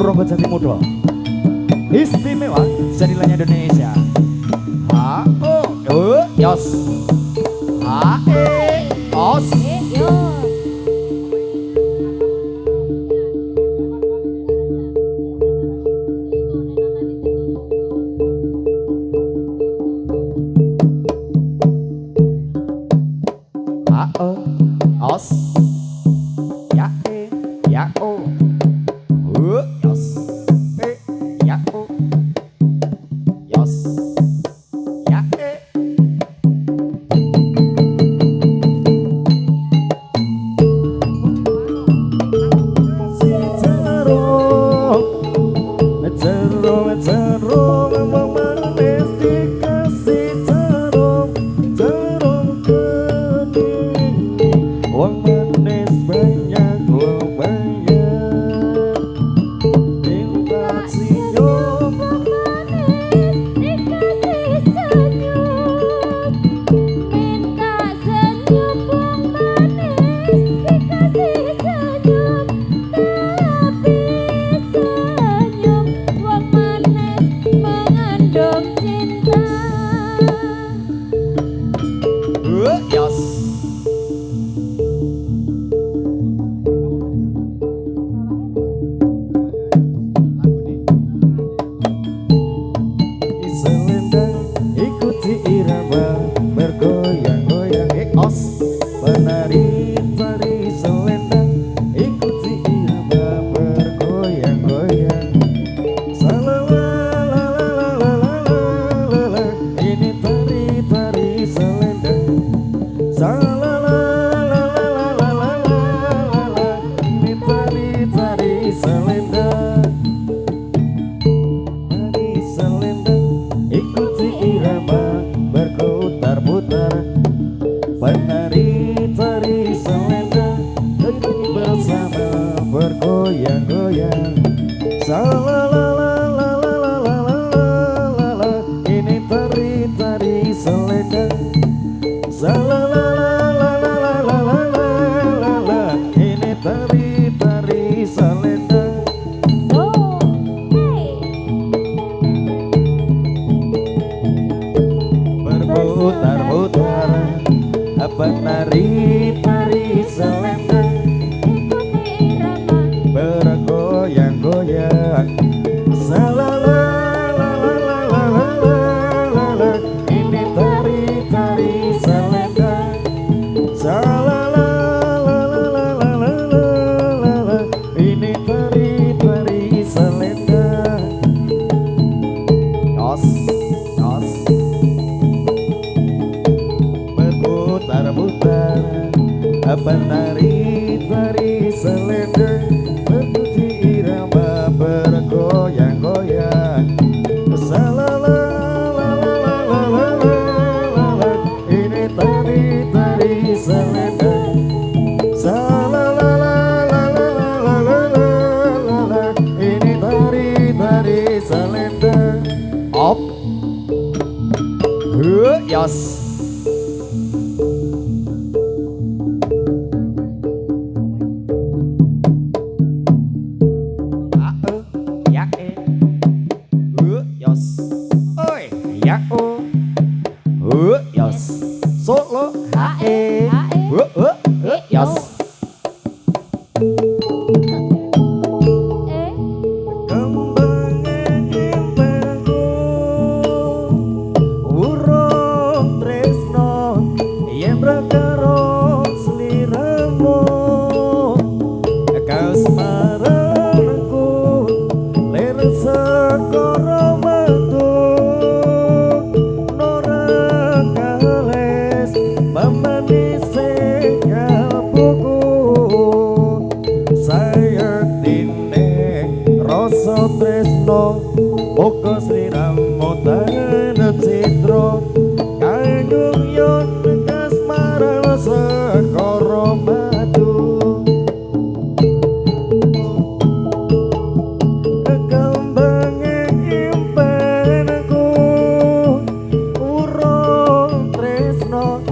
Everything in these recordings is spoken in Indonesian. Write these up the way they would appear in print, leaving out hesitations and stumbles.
Turun ke Jati Muda istimewa jadilannya Indonesia. Yos os os ya ya o yos ya o yos ya penari-tari selendang bertuti irama bergoyang-goyang. Salalalalalalalala, ini tari-tari selendang. Salalalalalalalala, ini tari-tari selendang. Op, yos. Solo hae yos. Kembangin impenku urung tresno yen karo sliramu kasmaranku lir sekara metu nora kales memanise kalbuku saya tine rasa tresno muga sliramu tanah citra kayung yon kasmaran sekara madu. Kembangin impenku urung tresno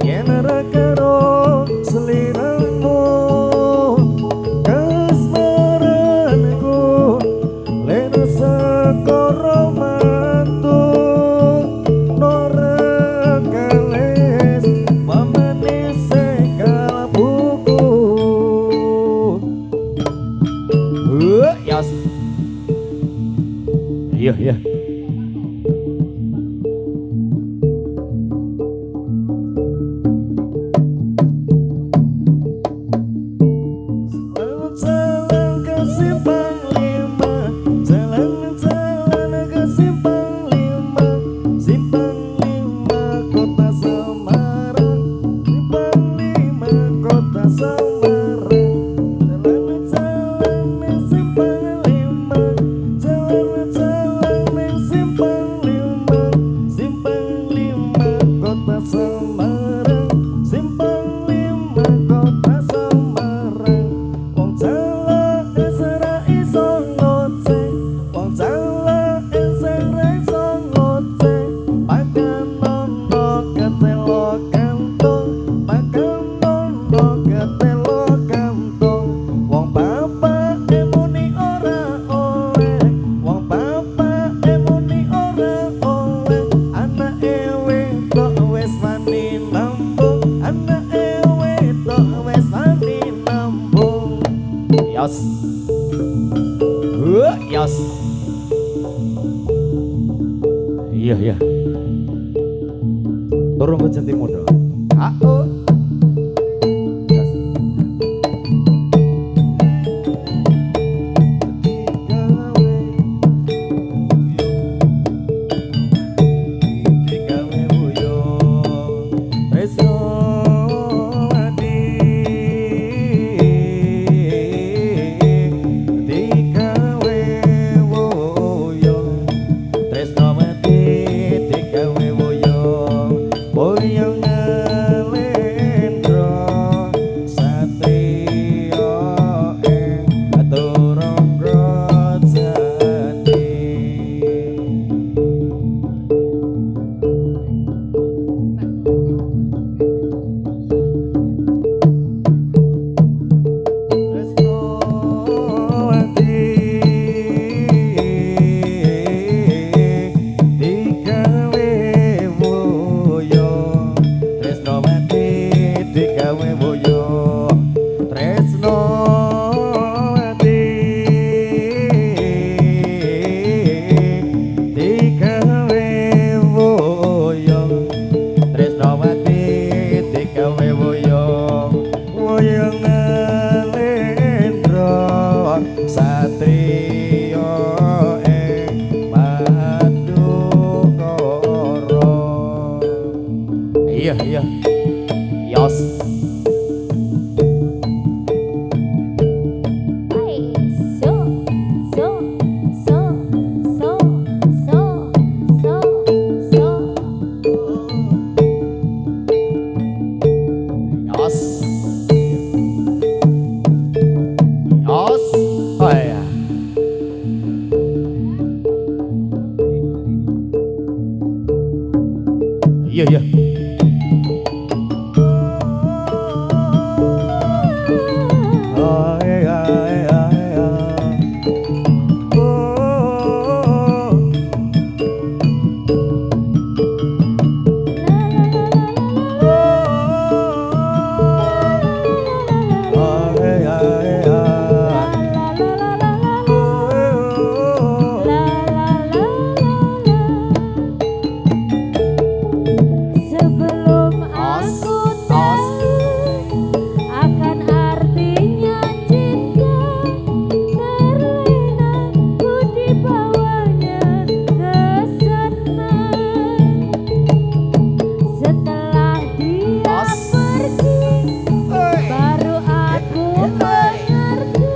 yen karo sliramu kasmaranku len sekara mantu nora kales memanise kalbuku. Yos. Iya, iya. Jalan ke Simpang Lima, jalan ke Simpang Lima, Simpang Lima Kota Semarang, Simpang Lima Kota Semarang. Jalan-jalan ning Simpang Lima, jalan-jalan ning Simpang Lima, Simpang Lima Kota Semarang, Simpang Lima Kota Semarang. Wong Jawa ora iso ngoceh, wong Jawa ora iso ngoceh, paganono ketelo kantong, paganono ketelo kantong. Wong bapak muni ora oleh, wong bapak muni ora oleh, anake wedok wis wani nambung, anake wedok wis wani nambung. Yos. Yos. Iya, iya. Turun ke jati muda. Yos. Digawe buyung tresno adi, digawe buyung tresno adi, digawe buyung buyung Iya iya. Oh iya iya iya. Oh. Oh iya iya. Sebelum aku tahu akan artinya cinta, terlena ku dibawanya ke sana. Setelah dia pergi, baru aku mengerti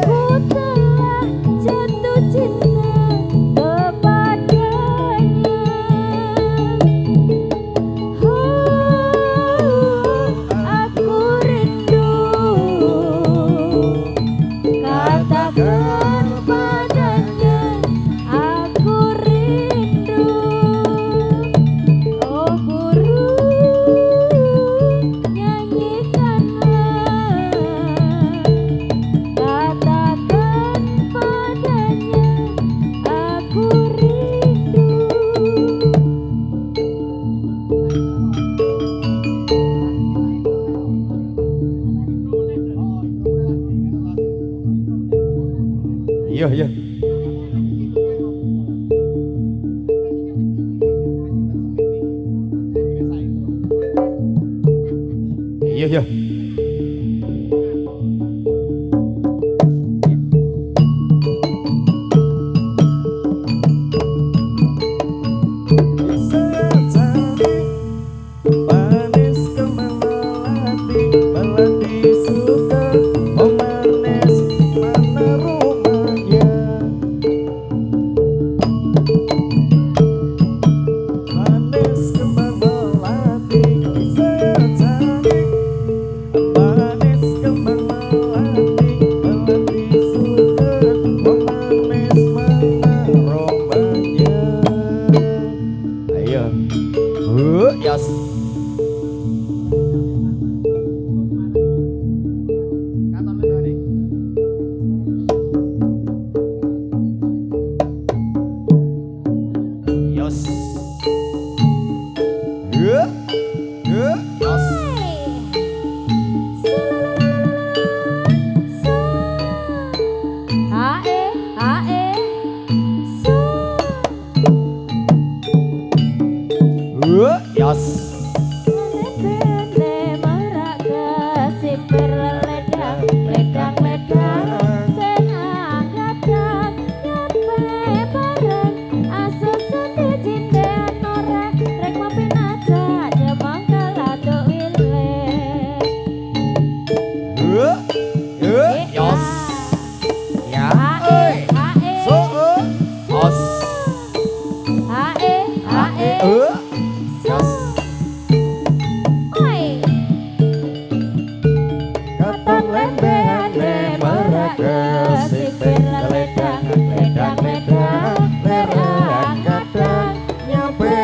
ku telah jatuh cinta kepadanya. Aku rindu, katakan padanya, aku rindu. Oh burung, nyanyikanlah, katakan padanya, aku rindu. Iya iya. Iya iya. Manis kembang melati, melati suka memanis mana rumahnya. Manis kembang melati, saya cari. Manis kembang melati, melati suka memanis mana rumahnya. Ayo, yes. Yes. Yes. Ae, ae, Yes. bene marak kasih berledang, ledang, ledang, senang kadang nyampe bareng, asuh sate jindean norek, rek mampir aja jemang kalatuk wilis. Yes. Ya. Ae, ae, So. Os. ae, ae, Yes. oi. Katon lembean marak kasih berledang, ledang, ledang, lerang kadang nyampe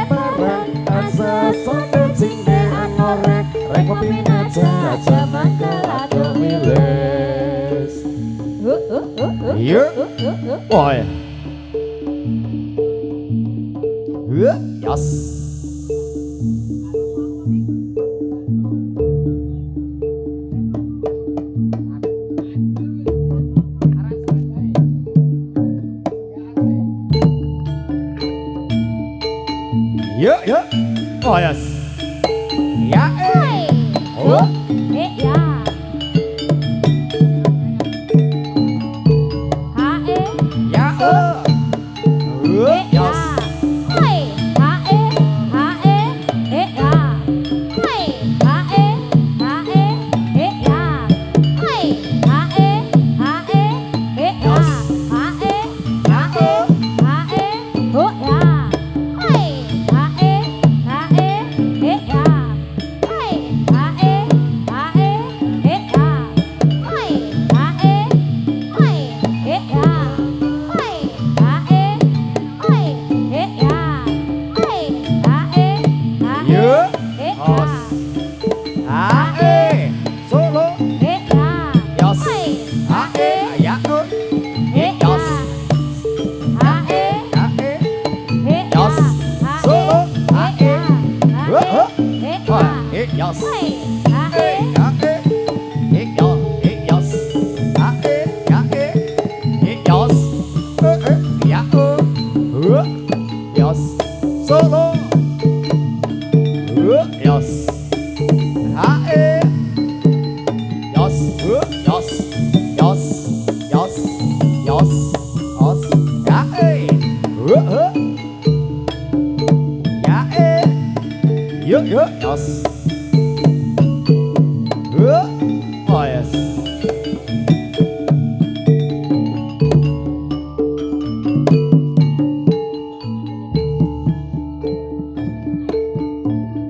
bareng, asa sate jindean norek, rek kopi aja mangkala tuh wilis. Iya. Oh ya. Yes. Ya, ya. Oh, yes. Ya, Oh. Ya. Hae, Ya, Yes. Oi, hae, hae, ya. Oi, hae, hae, ya. Oi, hae, hae, ya. Hae, hae, hae, oh ya. Oi, hae, hae, ya. Oi, hae, yos. Hoi, hae, Ya yo, yos. Ya yos. Ya yos. Solo. Yos. Yos. Yos. Yos. Yos. Yos. Yos. Yos. Oh yes.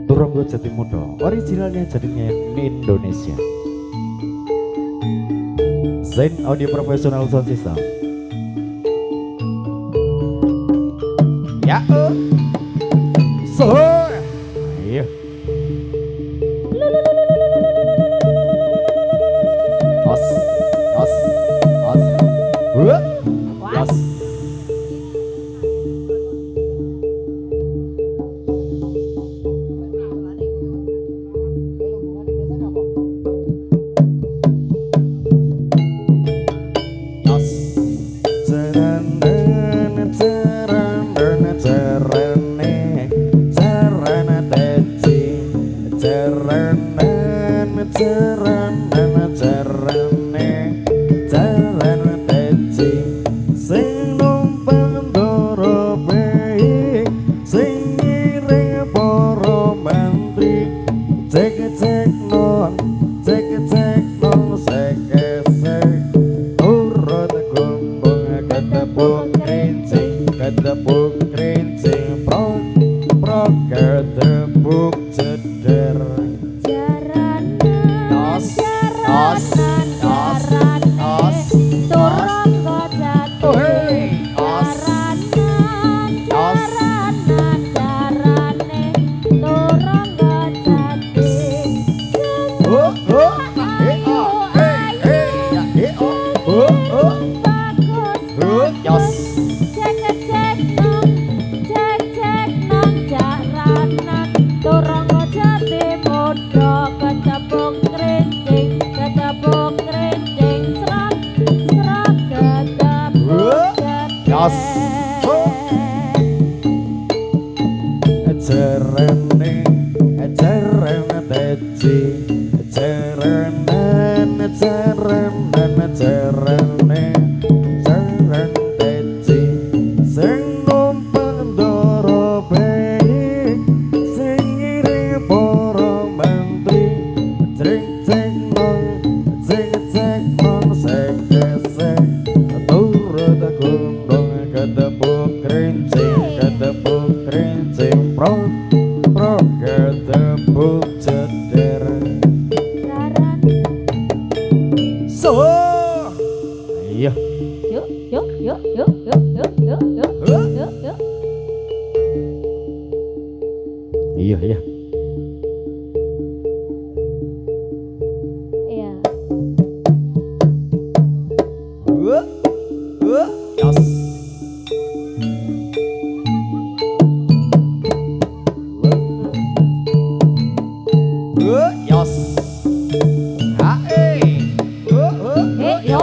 Turunggo Jatimudo, originalnya jadinya Indonesia. Zain Audio Professional Sound System. Ya, so, iya. Os, os, os, os. Ketepuk kerincing prok ketepuk ceder. Nos, nos, nos, nos, Turunggo Jati. Hei, os, os. Jarane, Turunggo Jati. Bagus, Yos. cek nong jaranan. Turunggo Jatimudo, ketepuk kerincing, serak, ketepuk Yos. Cerene, cerene teci, cerene, cerene, cerene, cerene teci, sing numpang ndoro bayi, sing iri para menteri, cek nong, cek nong, sek, turut gundung ketepuk kerincing, prok ketepuk ceder. So, iya. Yuk. Iya. Iya. Yos. Yos. Yo.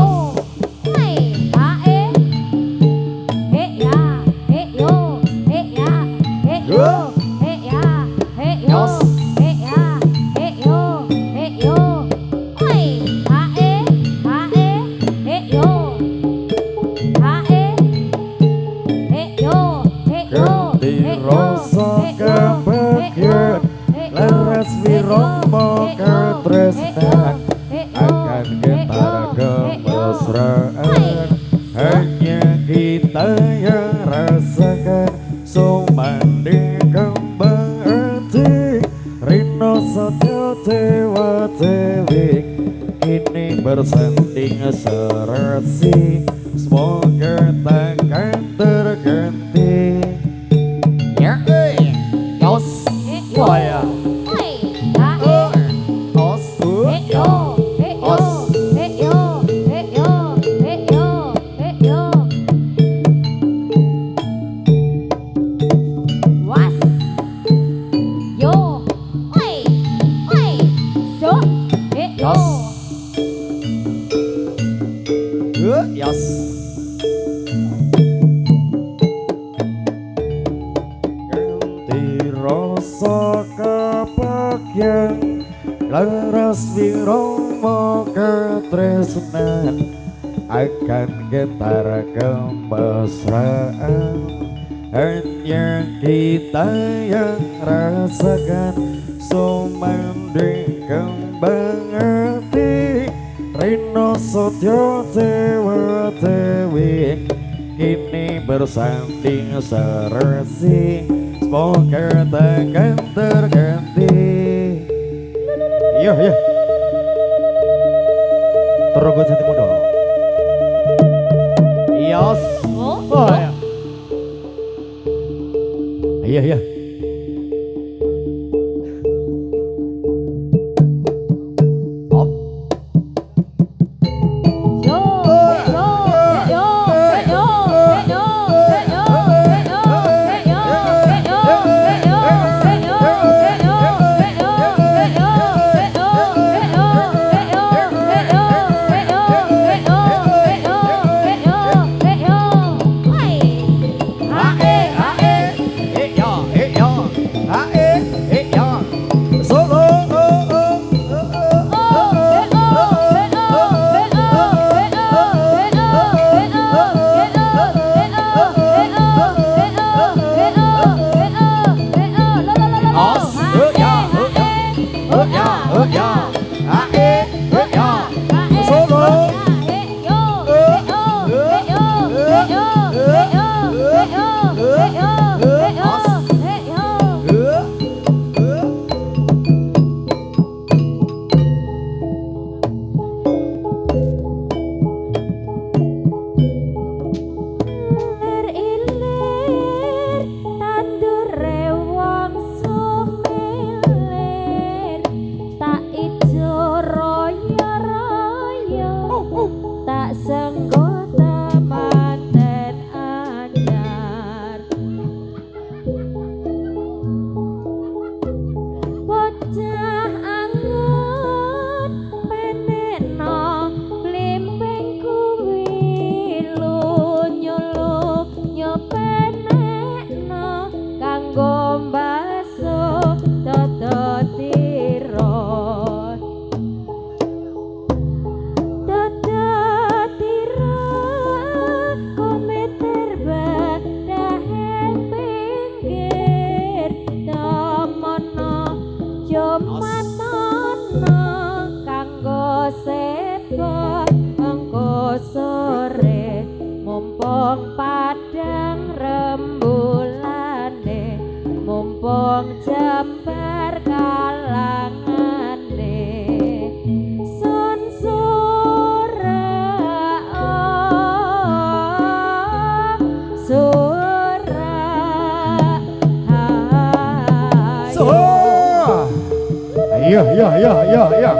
Hoi, hae. Ya. Yo. Ya. Yo. Ya. Yo. Yos. Ya. Yo. Hoi, hae. Yo. Hae. Yo. Ganti rasa kebahagiaan, laras wirama katresnan, akan getar kemesraan. Hanya kita yang rasakan, sumandi kembang hati. Rino Satyo Dewa Dewi, kini bersanding serasi. Semoga takkan terganti. Ya, yos, waya, Hoi, hae. os, Yo. os. Was. Yo. Hoi, hoi. rasa kepegyan leres wiromo ketresnan akan getar kemesraan hanya kita yang rasakan sumanding kembang hati Rino Sotyo Dewa Dewi kini bersanding serasi semoga takkan terganti. Iya iya Terogo Jati Muda. Yes. Oh ya. Iya iya. mumpung padang rembulane mumpung jembar kalangane sun sura sura iya iya iya iya iya.